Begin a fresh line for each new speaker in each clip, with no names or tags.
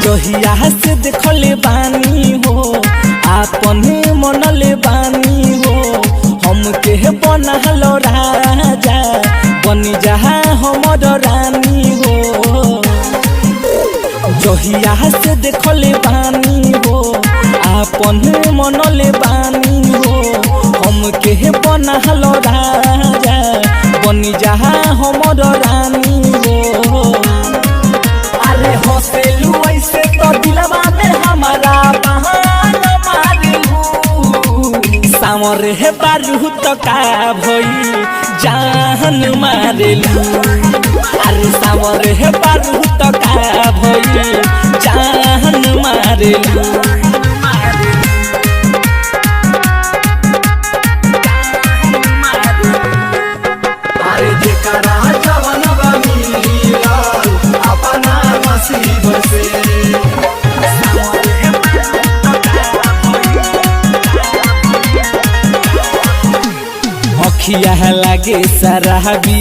जहिया से देखले बानी हो आपन मनले बानी हो हमके बनल राजा बनी जहा हमर रानी हो। जहिया से देखले बानी हो आपन मनले बानी हो हमके बनल राजा बनी जहा हमर रानी हो। अरे हंसेलू ऐसे तो दिलवा में हमारा बहाना मारेलू सावर है बारू तो का भई जान मारेलू। अरे सावर है बारू तो का भई जान मारेलू। अरे जेकरा जवन बनी अपना नसीब से अखिया लागे शराबी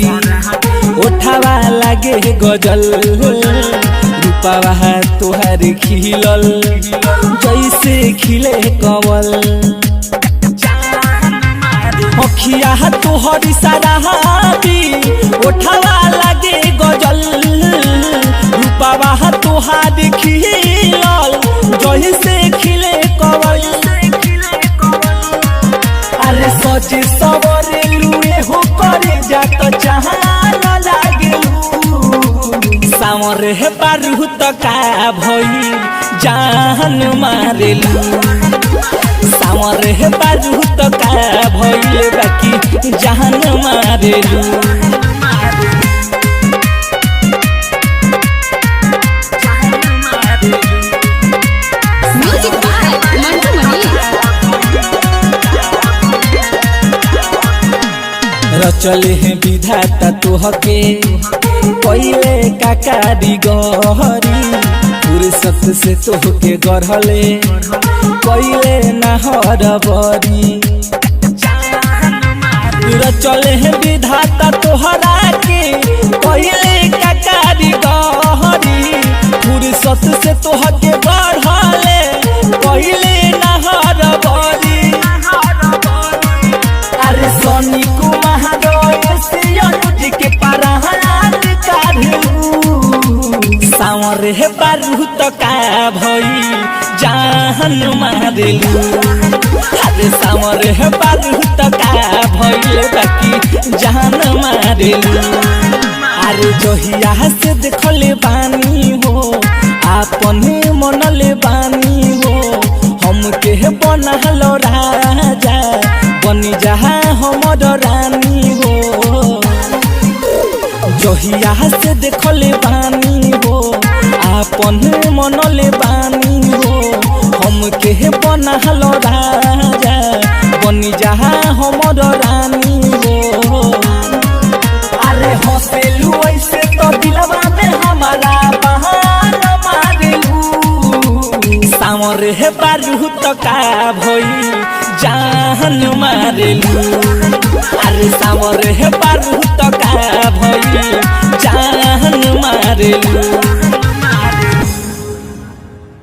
उठावा लागे गजल रूपावा तोहर खिलल जैसे खिले कमल। अखिया तोहर शराबी उठावा लागे गजल रूपावा तोहार खिलल जैसे खिले कमल। अरे सच सवरे लुए हो करे जात जहान लागेलू सावर है बारू तो का भई जान मारेलू। सावर है बारू तो का भई बाकी जान मारेलू। रचले हैं विधाता तोहके पहले का कारीगरी फुर्सत से तोहके गढ़ले पहले नहर बरी। रचले हैं विधाता तोहरा के पहले का कारीगरी फुर्सत से तोहके गढ़ले पहले नहर बरी। अरे सोनी के परान सावर है बारू तो का भई जान मारेलू। अरे सावर है बारू तो का भई बाकी जान मारेलू। अरे जहिया से देखले बानी हो आपन मनले बानी हो हमके बनल राजा बनी जहा हमर रानी हो। जहिया से देखले बानी हो आपन मनले बानी हो हमके बनल राजा बनी जहा हमर रानी हो। अरे हंसेलू ऐसे तो दिलवा में हमारा बहाना मारेलू सावर है बारू तो का भई जान मारेलू। अरे सावर है बारू तो का भई जान मारेलू।